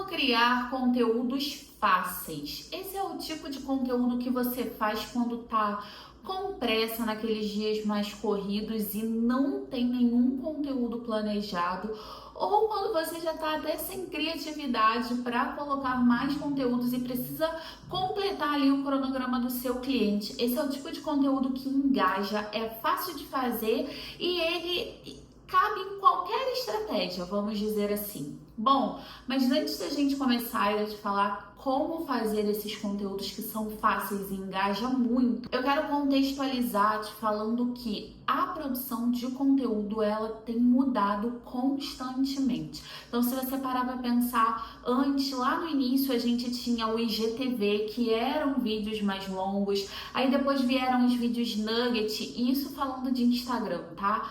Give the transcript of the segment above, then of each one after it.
criar conteúdos fáceis. Esse é o tipo de conteúdo que você faz quando tá com pressa naqueles dias mais corridos e não tem nenhum conteúdo planejado, ou quando você já está até sem criatividade para colocar mais conteúdos e precisa completar ali o cronograma do seu cliente. Esse é o tipo de conteúdo que engaja, é fácil de fazer e ele cabe em qualquer estratégia, vamos dizer assim. Bom, mas antes da gente começar a te falar como fazer esses conteúdos que são fáceis e engajam muito, eu quero contextualizar te falando que a produção de conteúdo ela tem mudado constantemente. Então, se você parar para pensar, antes, lá no início, a gente tinha o IGTV, que eram vídeos mais longos, aí depois vieram os vídeos nugget, isso falando de Instagram, tá?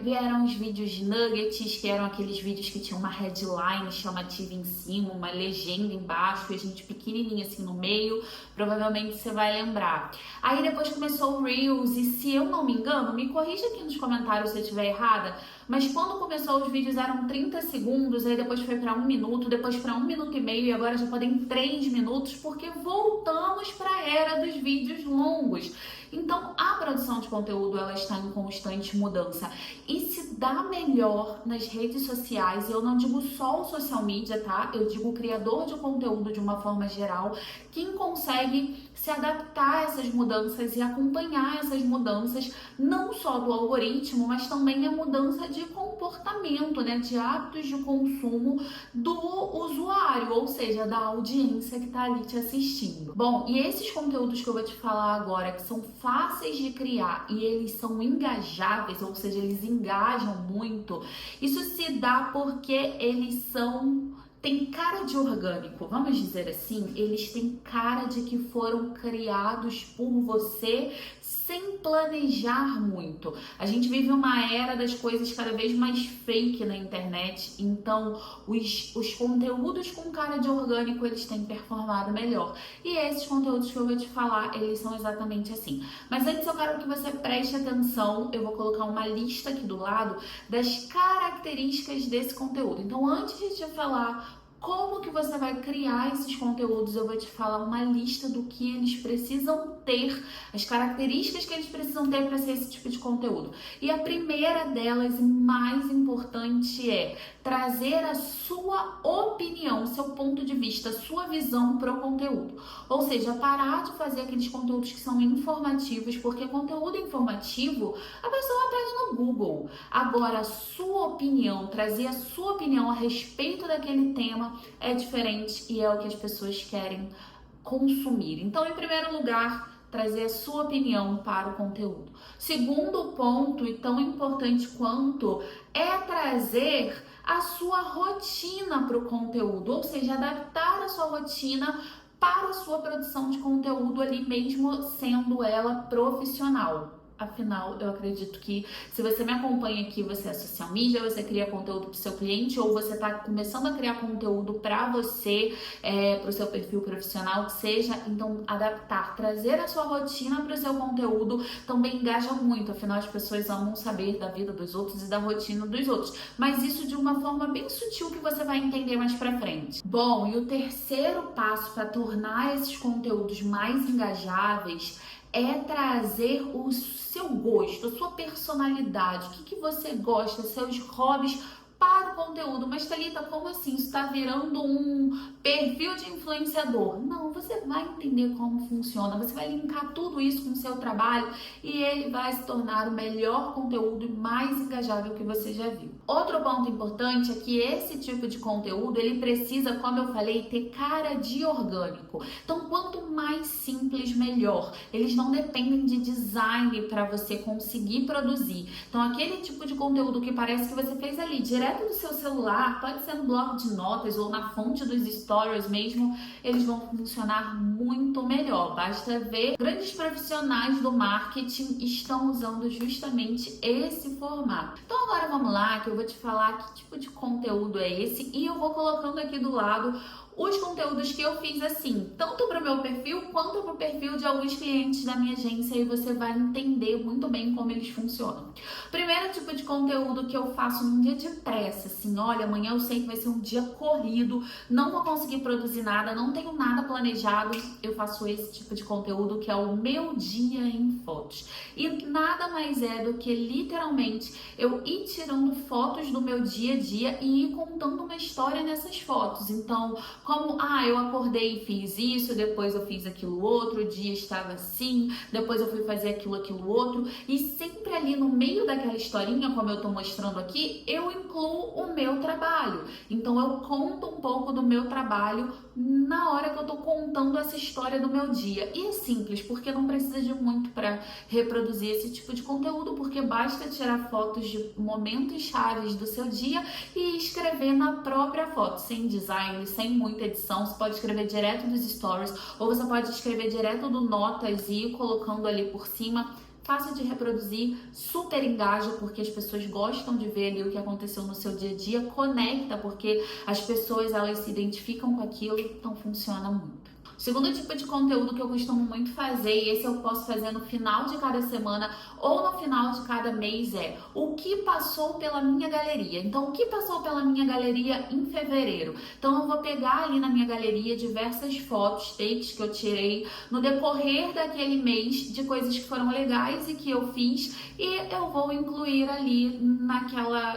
Vieram os vídeos nuggets, que eram aqueles vídeos que tinham uma headline chamativa em cima, uma legenda embaixo, e a gente pequenininha assim no meio, provavelmente você vai lembrar. Aí depois começou o Reels, e se eu não me engano, me corrija aqui nos comentários se eu estiver errada, mas quando começou os vídeos eram 30 segundos, aí depois foi para 1 minuto, depois para 1 minuto e meio, e agora já podem 3 minutos, porque voltamos para a era dos vídeos longos. Então, a produção de conteúdo ela está em constante mudança e se dá melhor nas redes sociais. E eu não digo só o social media, tá? Eu digo o criador de conteúdo de uma forma geral, quem consegue se adaptar a essas mudanças e acompanhar essas mudanças, não só do algoritmo, mas também a mudança de comportamento, né? De hábitos de consumo do usuário, ou seja, da audiência que está ali te assistindo. Bom, e esses conteúdos que eu vou te falar agora, que são fáceis de criar e eles são engajáveis, ou seja, eles engajam muito, isso se dá porque eles tem cara de orgânico, vamos dizer assim, eles têm cara de que foram criados por você sem planejar muito. A gente vive uma era das coisas cada vez mais fake na internet, então os conteúdos com cara de orgânico, eles têm performado melhor. E esses conteúdos que eu vou te falar, eles são exatamente assim. Mas antes eu quero que você preste atenção, eu vou colocar uma lista aqui do lado das características desse conteúdo. Então antes de te falar como que você vai criar esses conteúdos, eu vou te falar uma lista do que eles precisam ter, as características que eles precisam ter para ser esse tipo de conteúdo. E a primeira delas, e mais importante, é trazer a sua opinião, seu ponto de vista, sua visão para o conteúdo. Ou seja, parar de fazer aqueles conteúdos que são informativos, porque conteúdo informativo a pessoa pega no Google. Agora, a sua opinião, trazer a sua opinião a respeito daquele tema é diferente e é o que as pessoas querem consumir. Então, em primeiro lugar, trazer a sua opinião para o conteúdo. Segundo ponto, e tão importante quanto, é trazer a sua rotina para o conteúdo, ou seja, adaptar a sua rotina para a sua produção de conteúdo ali mesmo sendo ela profissional. Afinal, eu acredito que se você me acompanha aqui, você é social media, você cria conteúdo para o seu cliente ou você está começando a criar conteúdo para você, para o seu perfil profissional, que seja, então adaptar, trazer a sua rotina para o seu conteúdo também engaja muito, afinal as pessoas amam saber da vida dos outros e da rotina dos outros, mas isso de uma forma bem sutil que você vai entender mais para frente. Bom, e o terceiro passo para tornar esses conteúdos mais engajáveis é trazer o seu gosto, a sua personalidade, o que você gosta, seus hobbies para o conteúdo. Mas Thalita, como assim? Isso está virando um perfil de influenciador? Não, você vai entender como funciona, você vai linkar tudo isso com o seu trabalho e ele vai se tornar o melhor conteúdo e mais engajável que você já viu. Outro ponto importante é que esse tipo de conteúdo, ele precisa, como eu falei, ter cara de orgânico. Então, quanto mais simples, melhor. Eles não dependem de design para você conseguir produzir. Então, aquele tipo de conteúdo que parece que você fez ali, direto do seu celular, pode ser no bloco de notas ou na fonte dos stories mesmo, eles vão funcionar muito melhor. Basta ver, grandes profissionais do marketing estão usando justamente esse formato. Então agora vamos lá, que eu vou te falar que tipo de conteúdo é esse e eu vou colocando aqui do lado os conteúdos que eu fiz assim, tanto para o meu perfil quanto para o perfil de alguns clientes da minha agência, e você vai entender muito bem como eles funcionam. Primeiro tipo de conteúdo que eu faço num dia de pressa, assim, olha, amanhã eu sei que vai ser um dia corrido, não vou conseguir produzir nada, não tenho nada planejado, eu faço esse tipo de conteúdo que é o meu dia em fotos. E nada mais é do que literalmente eu ir tirando fotos do meu dia a dia e ir contando uma história nessas fotos. Então, como, eu acordei e fiz isso, depois eu fiz aquilo outro, o dia estava assim, depois eu fui fazer aquilo outro, e sempre ali no meio daquela historinha, como eu tô mostrando aqui, eu incluo o meu trabalho. Então, eu conto um pouco do meu trabalho na hora que eu tô contando essa história do meu dia. E é simples, porque não precisa de muito para reproduzir esse tipo de conteúdo, porque basta tirar fotos de momentos chaves do seu dia e escrever na própria foto, sem design, sem muita edição. Você pode escrever direto dos stories, ou você pode escrever direto do notas e ir colocando ali por cima. Fácil de reproduzir, super engaja, porque as pessoas gostam de ver ali o que aconteceu no seu dia a dia, conecta, porque as pessoas elas se identificam com aquilo, então funciona muito. O segundo tipo de conteúdo que eu costumo muito fazer, e esse eu posso fazer no final de cada semana ou no final de cada mês, é o que passou pela minha galeria. Então, o que passou pela minha galeria em fevereiro? Então, eu vou pegar ali na minha galeria diversas fotos, takes que eu tirei no decorrer daquele mês de coisas que foram legais e que eu fiz, e eu vou incluir ali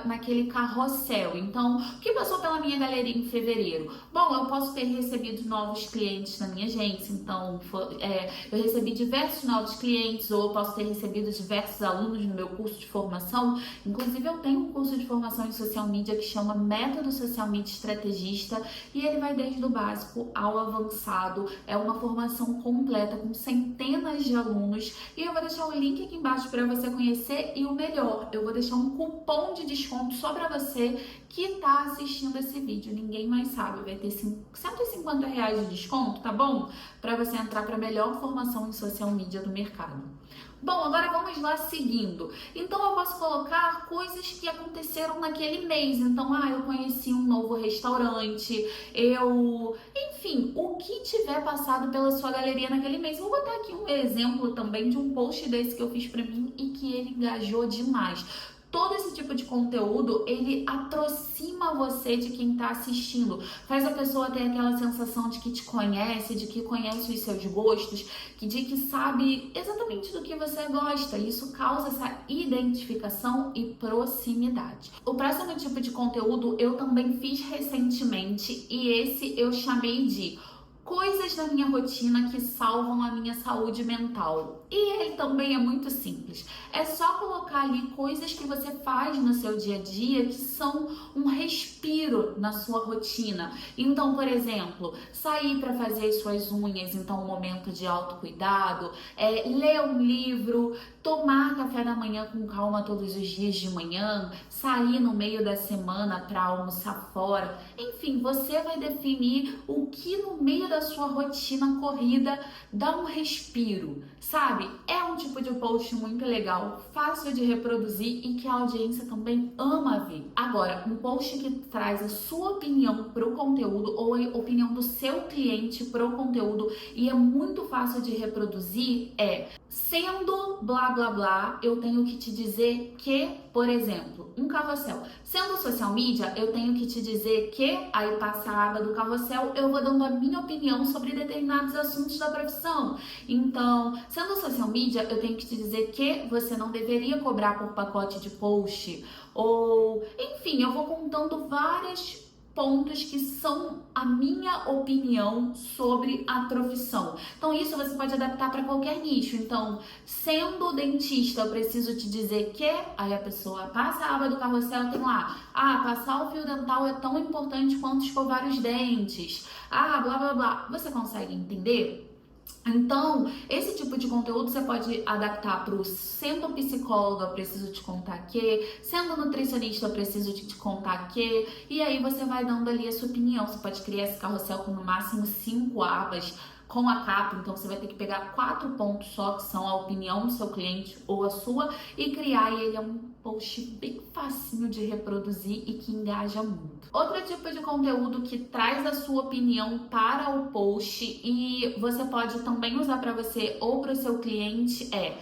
naquele carrossel. Então, o que passou pela minha galeria em fevereiro? Bom, eu posso ter recebido novos clientes na minha agência, então eu recebi diversos novos clientes, ou eu posso ter recebido diversos alunos no meu curso de formação. Inclusive, eu tenho um curso de formação em social media que chama Método Social Media Estrategista, e ele vai desde o básico ao avançado. É uma formação completa com centenas de alunos, e eu vou deixar o link aqui embaixo para você conhecer, e o melhor, eu vou deixar um cupom de desconto só para você que está assistindo esse vídeo. Ninguém mais sabe, vai ter R$150 de desconto, tá bom? Para você entrar para a melhor formação em social media do mercado. Bom, agora vamos lá seguindo. Então eu posso colocar coisas que aconteceram naquele mês. Então, eu conheci um novo restaurante, enfim, o que tiver passado pela sua galeria naquele mês. Vou botar aqui um exemplo também de um post desse que eu fiz pra mim e que ele engajou demais. Todo esse tipo de conteúdo, ele aproxima você de quem está assistindo, faz a pessoa ter aquela sensação de que te conhece, de que conhece os seus gostos, de que sabe exatamente do que você gosta. Isso causa essa identificação e proximidade. O próximo tipo de conteúdo eu também fiz recentemente, e esse eu chamei de coisas da minha rotina que salvam a minha saúde mental. E ele também é muito simples. É só colocar ali coisas que você faz no seu dia a dia que são um respiro na sua rotina. Então, por exemplo, sair para fazer suas unhas, então um momento de autocuidado, ler um livro, tomar café da manhã com calma todos os dias de manhã, sair no meio da semana para almoçar fora. Enfim, você vai definir o que no meio da sua rotina corrida dá um respiro, sabe? É um tipo de post muito legal, fácil de reproduzir e que a audiência também ama ver. Agora, um post que traz a sua opinião para o conteúdo, ou a opinião do seu cliente para o conteúdo, e é muito fácil de reproduzir, sendo blá blá blá, eu tenho que te dizer que, por exemplo, um carrossel. Sendo social media, eu tenho que te dizer que, aí passa a aba do carrossel, eu vou dando a minha opinião sobre determinados assuntos da profissão. Então, sendo social media, eu tenho que te dizer que você não deveria cobrar por pacote de post, ou, enfim, eu vou contando vários pontos que são a minha opinião sobre a profissão. Então isso você pode adaptar para qualquer nicho. Então, sendo dentista, eu preciso te dizer que, aí a pessoa passa a aba do carrossel, tem lá, passar o fio dental é tão importante quanto escovar os dentes. Blá blá blá. Você consegue entender? Então, esse tipo de conteúdo você pode adaptar para o sendo psicóloga, eu preciso te contar que, sendo nutricionista, eu preciso te contar que, e aí você vai dando ali a sua opinião. Você pode criar esse carrossel com no máximo 5 abas com a capa, então você vai ter que pegar 4 pontos só, que são a opinião do seu cliente ou a sua, e criar, e ele é um post bem facinho de reproduzir e que engaja muito. Outro tipo de conteúdo que traz a sua opinião para o post e você pode também usar para você ou para o seu cliente é: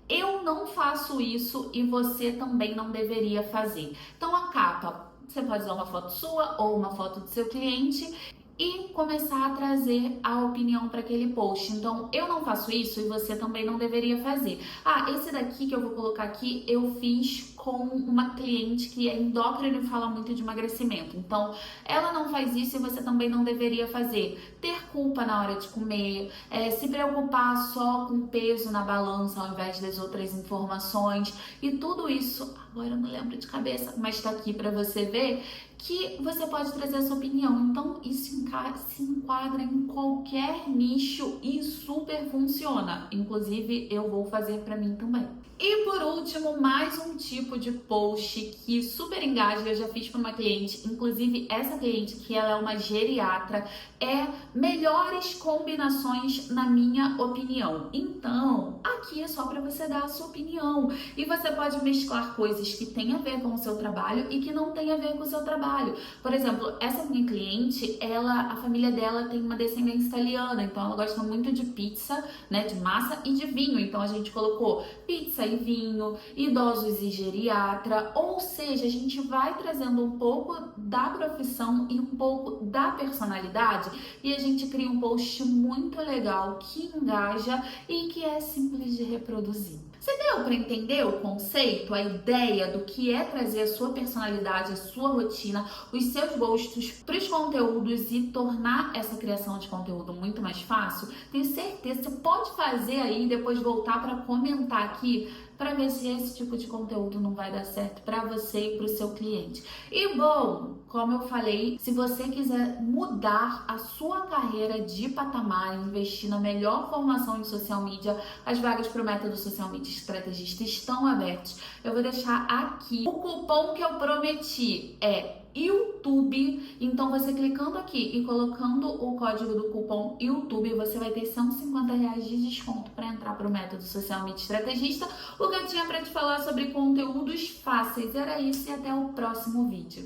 eu não faço isso e você também não deveria fazer. Então a capa, você pode usar uma foto sua ou uma foto do seu cliente e começar a trazer a opinião para aquele post. Então, eu não faço isso e você também não deveria fazer. Ah, esse daqui que eu vou colocar aqui, eu fiz com uma cliente que é endócrina e fala muito de emagrecimento. Então, ela não faz isso e você também não deveria fazer. Ter culpa na hora de comer, se preocupar só com o peso na balança ao invés das outras informações. E tudo isso, agora eu não lembro de cabeça, mas tá aqui para você ver que você pode trazer a sua opinião. Então, isso se enquadra em qualquer nicho e super funciona. Inclusive, eu vou fazer para mim também. E por último, mais um tipo de post que super engaja, eu já fiz para uma cliente, inclusive essa cliente que ela é uma geriatra, é melhores combinações na minha opinião. Então, aqui é só para você dar a sua opinião e você pode mesclar coisas que têm a ver com o seu trabalho e que não têm a ver com o seu trabalho. Por exemplo, essa minha cliente, a família dela tem uma descendência italiana, então ela gosta muito de pizza, né, de massa e de vinho. Então a gente colocou pizza e vinho, idosos e geriatra, ou seja, a gente vai trazendo um pouco da profissão e um pouco da personalidade e a gente cria um post muito legal que engaja e que é simples de reproduzir. Você deu para entender o conceito, a ideia do que é trazer a sua personalidade, a sua rotina, os seus gostos para os conteúdos e tornar essa criação de conteúdo muito mais fácil? Tenho certeza, você pode fazer aí e depois voltar para comentar aqui para ver se esse tipo de conteúdo não vai dar certo para você e para o seu cliente. E bom, como eu falei, se você quiser mudar a sua carreira de patamar, investir na melhor formação em social media, as vagas para o método Social Media Estrategista estão abertas. Eu vou deixar aqui o cupom que eu prometi, é YouTube. Então você clicando aqui e colocando o código do cupom YouTube, você vai ter R$150 de desconto para entrar para o método Social Media Estrategista. O que eu tinha para te falar sobre conteúdos fáceis era isso e até o próximo vídeo.